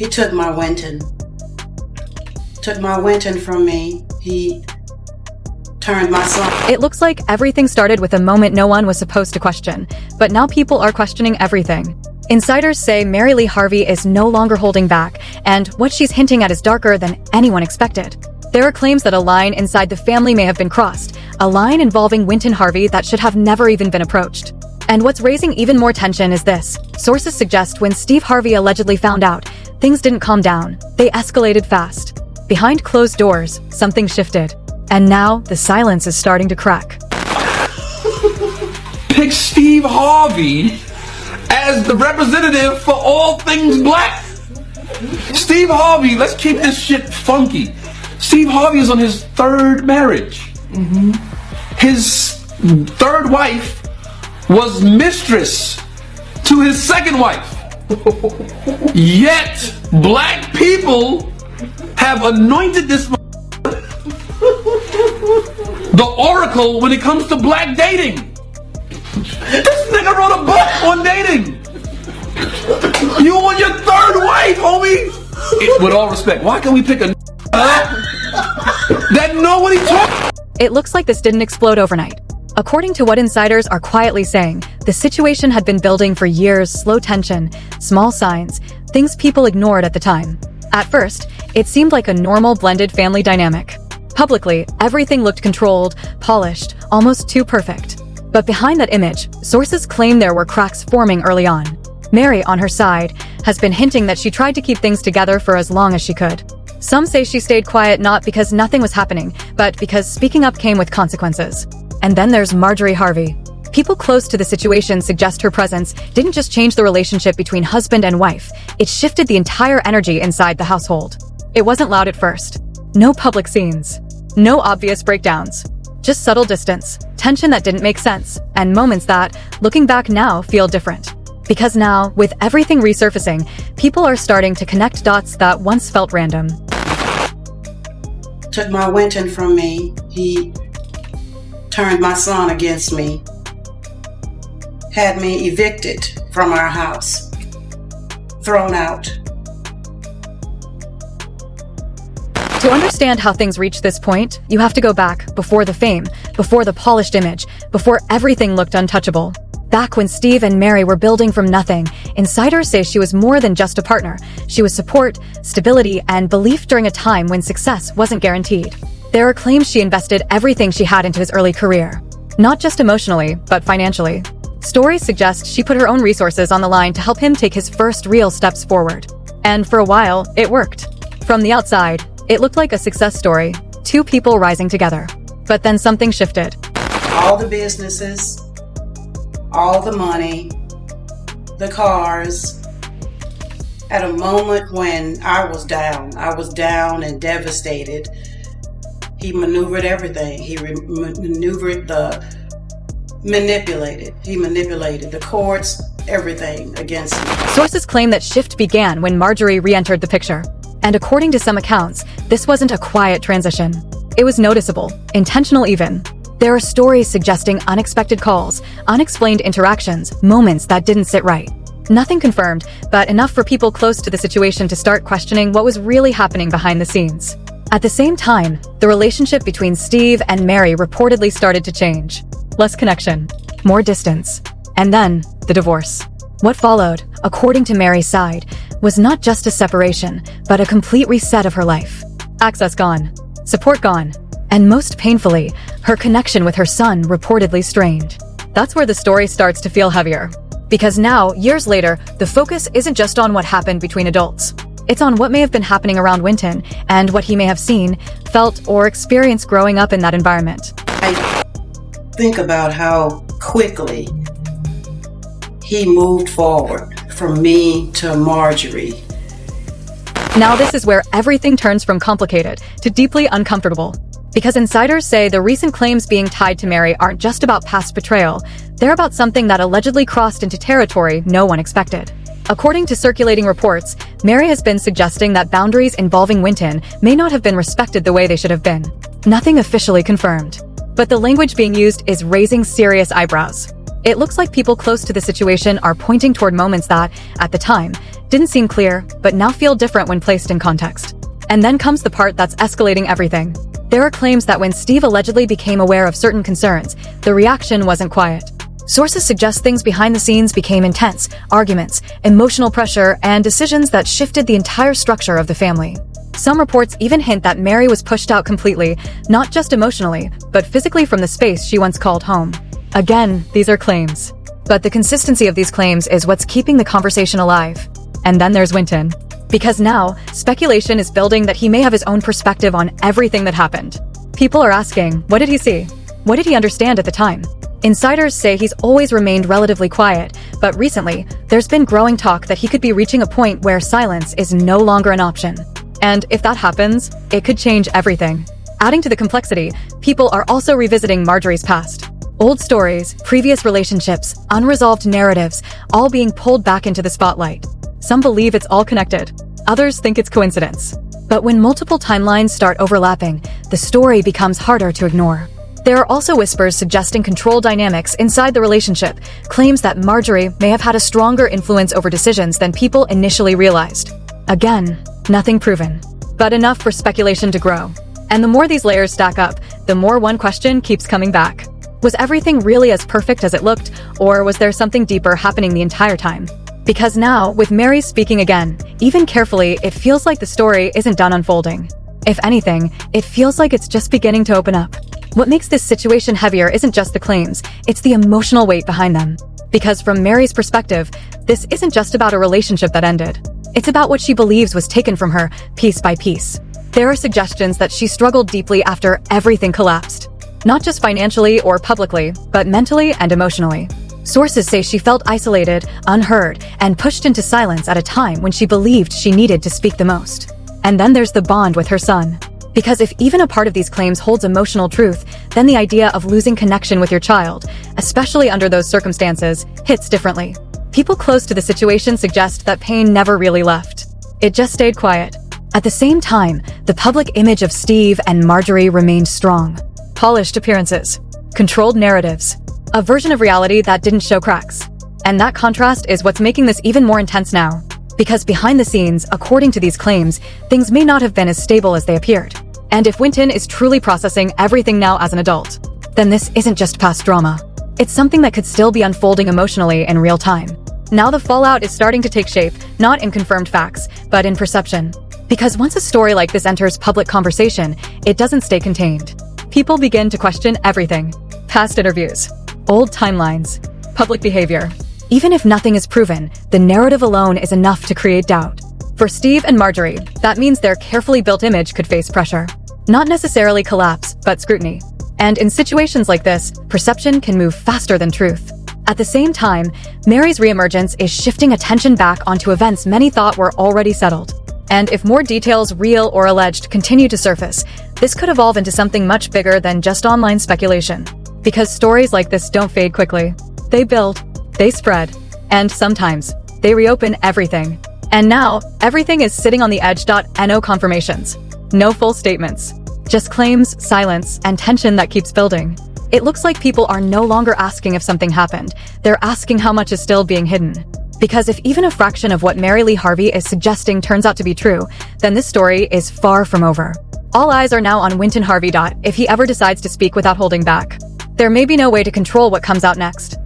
He took my Wynton. Took my Wynton from me. He turned my son. It looks like everything started with a moment no one was supposed to question, but now people are questioning everything. Insiders say Mary Lee Harvey is no longer holding back, and what she's hinting at is darker than anyone expected. There are claims that a line inside the family may have been crossed, a line involving Wynton Harvey that should have never even been approached. And what's raising even more tension is this. Sources suggest when Steve Harvey allegedly found out, things didn't calm down. They escalated fast. Behind closed doors, something shifted. And now, the silence is starting to crack. Pick Steve Harvey as the representative for all things black. Steve Harvey, let's keep this shit funky. Steve Harvey is on his third marriage. His third wife was mistress to his second wife. Yet, black people have anointed this the oracle when it comes to black dating. This nigga wrote a book on dating. You on your third wife, homie. With all respect, why can't we pick a that know what he talking? It looks like this didn't explode overnight. According to what insiders are quietly saying, the situation had been building for years, slow tension, small signs, things people ignored at the time. At first, it seemed like a normal blended family dynamic. Publicly, everything looked controlled, polished, almost too perfect. But behind that image, sources claim there were cracks forming early on. Mary, on her side, has been hinting that she tried to keep things together for as long as she could. Some say she stayed quiet not because nothing was happening, but because speaking up came with consequences. And then there's Marjorie Harvey. People close to the situation suggest her presence didn't just change the relationship between husband and wife, it shifted the entire energy inside the household. It wasn't loud at first. No public scenes. No obvious breakdowns. Just subtle distance, tension that didn't make sense, and moments that, looking back now, feel different. Because now, with everything resurfacing, people are starting to connect dots that once felt random. Took my Wynton from me. He turned my son against me. Had me evicted from our house. Thrown out. To understand how things reached this point, you have to go back before the fame, before the polished image, before everything looked untouchable. Back when Steve and Mary were building from nothing, insiders say she was more than just a partner. She was support, stability, and belief during a time when success wasn't guaranteed. There are claims she invested everything she had into his early career. Not just emotionally, but financially. Stories suggest she put her own resources on the line to help him take his first real steps forward. And for a while, it worked. From the outside, it looked like a success story, two people rising together. But then something shifted. All the businesses, all the money, the cars. At a moment when I was down and devastated, he maneuvered everything. He manipulated the courts, everything against me. Sources claim that shift began when Marjorie re-entered the picture. And according to some accounts, this wasn't a quiet transition. It was noticeable, intentional even. There are stories suggesting unexpected calls, unexplained interactions, moments that didn't sit right. Nothing confirmed, but enough for people close to the situation to start questioning what was really happening behind the scenes. At the same time, the relationship between Steve and Mary reportedly started to change. Less connection, more distance, and then the divorce. What followed, according to Mary's side, was not just a separation, but a complete reset of her life. Access gone, support gone, and most painfully, her connection with her son reportedly strained. That's where the story starts to feel heavier. Because now, years later, the focus isn't just on what happened between adults. It's on what may have been happening around Wynton, and what he may have seen, felt, or experienced growing up in that environment. I think about how quickly he moved forward from me to Marjorie. Now this is where everything turns from complicated to deeply uncomfortable. Because insiders say the recent claims being tied to Mary aren't just about past betrayal, they're about something that allegedly crossed into territory no one expected. According to circulating reports, Mary has been suggesting that boundaries involving Wynton may not have been respected the way they should have been. Nothing officially confirmed. But the language being used is raising serious eyebrows. It looks like people close to the situation are pointing toward moments that, at the time, didn't seem clear, but now feel different when placed in context. And then comes the part that's escalating everything. There are claims that when Steve allegedly became aware of certain concerns, the reaction wasn't quiet. Sources suggest things behind the scenes became intense, arguments, emotional pressure, and decisions that shifted the entire structure of the family. Some reports even hint that Mary was pushed out completely, not just emotionally, but physically from the space she once called home. Again, these are claims. But the consistency of these claims is what's keeping the conversation alive. And then there's Wynton. Because now, speculation is building that he may have his own perspective on everything that happened. People are asking, what did he see? What did he understand at the time? Insiders say he's always remained relatively quiet, but recently, there's been growing talk that he could be reaching a point where silence is no longer an option. And if that happens, it could change everything. Adding to the complexity, people are also revisiting Marjorie's past. Old stories, previous relationships, unresolved narratives, all being pulled back into the spotlight. Some believe it's all connected. Others think it's coincidence. But when multiple timelines start overlapping, the story becomes harder to ignore. There are also whispers suggesting control dynamics inside the relationship, claims that Marjorie may have had a stronger influence over decisions than people initially realized. Again, nothing proven, but enough for speculation to grow. And the more these layers stack up, the more one question keeps coming back. Was everything really as perfect as it looked, or was there something deeper happening the entire time? Because now, with Mary speaking again, even carefully, it feels like the story isn't done unfolding. If anything, it feels like it's just beginning to open up. What makes this situation heavier isn't just the claims, it's the emotional weight behind them. Because from Mary's perspective, this isn't just about a relationship that ended. It's about what she believes was taken from her, piece by piece. There are suggestions that she struggled deeply after everything collapsed. Not just financially or publicly, but mentally and emotionally. Sources say she felt isolated, unheard, and pushed into silence at a time when she believed she needed to speak the most. And then there's the bond with her son. Because if even a part of these claims holds emotional truth, then the idea of losing connection with your child, especially under those circumstances, hits differently. People close to the situation suggest that pain never really left. It just stayed quiet. At the same time, the public image of Steve and Marjorie remained strong. Polished appearances. Controlled narratives. A version of reality that didn't show cracks. And that contrast is what's making this even more intense now. Because behind the scenes, according to these claims, things may not have been as stable as they appeared. And if Wynton is truly processing everything now as an adult, then this isn't just past drama. It's something that could still be unfolding emotionally in real time. Now the fallout is starting to take shape, not in confirmed facts, but in perception. Because once a story like this enters public conversation, it doesn't stay contained. People begin to question everything. Past interviews, old timelines, public behavior. Even if nothing is proven, the narrative alone is enough to create doubt. For Steve and Marjorie, that means their carefully built image could face pressure. Not necessarily collapse, but scrutiny. And in situations like this, perception can move faster than truth. At the same time, Mary's reemergence is shifting attention back onto events many thought were already settled. And if more details, real or alleged, continue to surface, this could evolve into something much bigger than just online speculation. Because stories like this don't fade quickly. They build, they spread, and sometimes, they reopen everything. And now, everything is sitting on the edge. No confirmations. No full statements. Just claims, silence, and tension that keeps building. It looks like people are no longer asking if something happened. They're asking how much is still being hidden. Because if even a fraction of what Mary Lee Harvey is suggesting turns out to be true, then this story is far from over. All eyes are now on Wynton Harvey. If he ever decides to speak without holding back. There may be no way to control what comes out next.